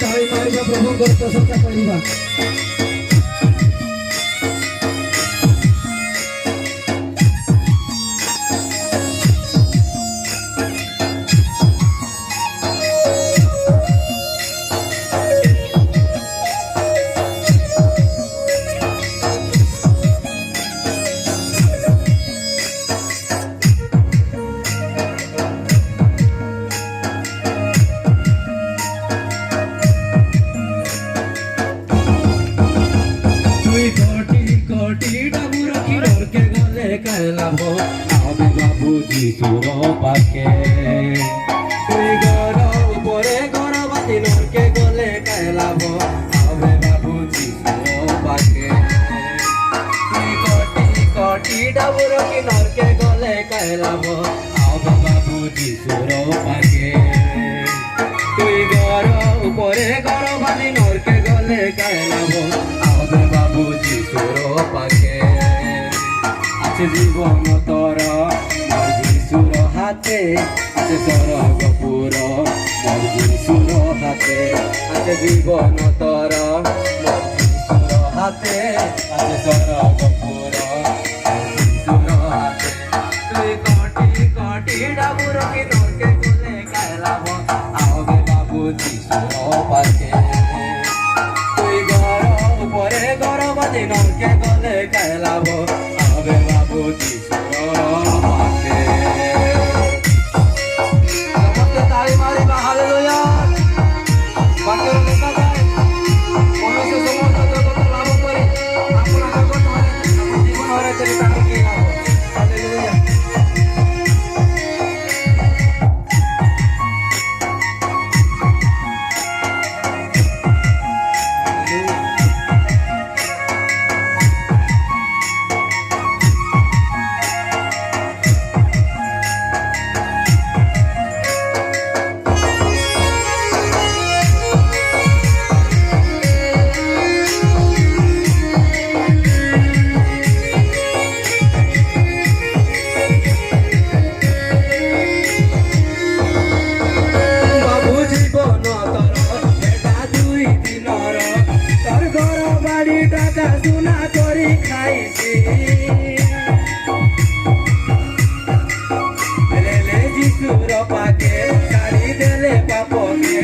ତାଳି ମାରିବା ପ୍ରଭୁଙ୍କର ପ୍ରଶଂସା କରିବା। যিশুর পাকে তুই ঘর উপরে ঘর বাতি নরকে গলে কাইলাব আবে বাবু যিশুর পাকে তুই কোটি কোটি ডাবুর কি নরকে গলে কাইলাব আবে বাবু যিশুর পাকে তুই ঘর উপরে ঘর বাতি নরকে গলে কাইলাব আবে বাবু যিশুর পাকে আছে জীবন তোর যিশুর হাতে আছে স্বর্গপুর মোর যিশুর হাতে আছে জীবন তোর মোর যিশুর হাতে আছে স্বর্গপুর যিশুর হাতে তুই কোটি কোটি ডাবুর কি নরকে গলে কাইলাব আবে বাবু যিশুর পাকে তুই ঘর উপরে ঘর বাঁধি নরকে গলে কাইলাব আবে বাবু যিশুর পাকে। সুনা করি খাইছি যিশুর পাকে ছাড়ি দেলে পাপকে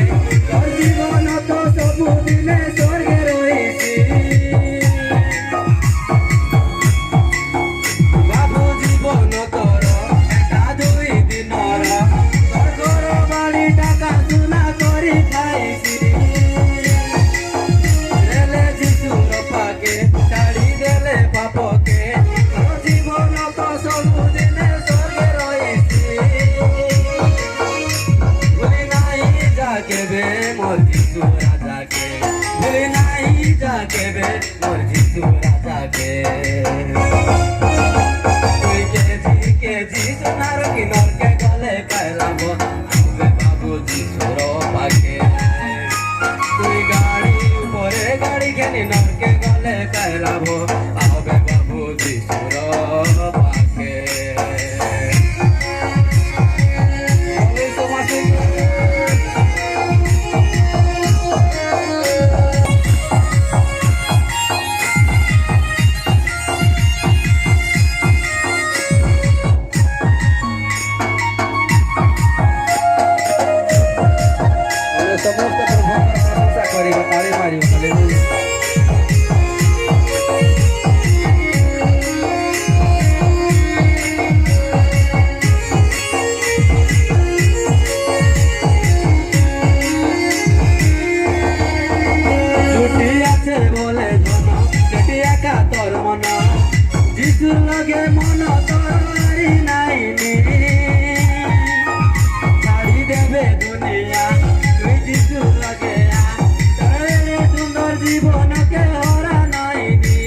তোর জীবন তো ସବୁদিনে স্বর্গে রয়েছি বাবু জীবন তোর এটা 2 দিনর তোর ঘর বাড়ি টাকা সুনা করি খাইছি मोर যিশু রাজাকে ভুলি নাই যাকে मोर যিশু রাজাকে তুই কেজি সোনার কি নরকে গলে কাইলাব আবে বাবু যিশুর পাকে তুই গাড়ি উপরে গাড়ি ঘেনি নরকে গলে কাইলাব আবে বাবু যিশুর পাকে। ସମସ୍ତେ ପ୍ରଶଂସା କରିବ ତାଳି ମାରିବ ହାଲେଲୁୟା। ছুটি আছে বলে ধন সেটি একা তোর মন যিশুর লগে মন তোর নাই ছাড়ি দেবে দুনিয়া যিশুর লাগে তারে সুন্দর জীবনকে হরা নাইনি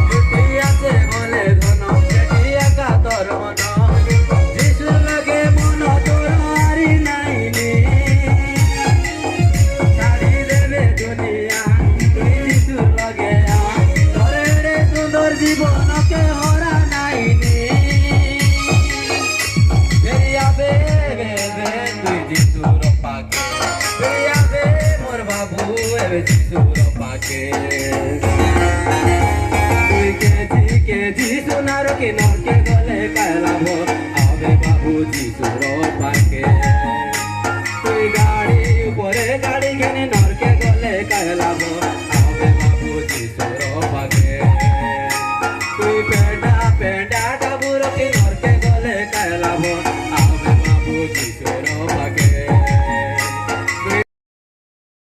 ছুটি আছে বলে ধন সেটি একা তোর মন যিশুর লাগে মন তোর হারি নাইনি ছাড়ি দেবে দুনিয়া তুই যিশুর লাগে তোরে সুন্দর জীবন পাকে তুই কেজি সোনার কি নরকে গলে কাইলাব আবে বাবু যিশুর পাকে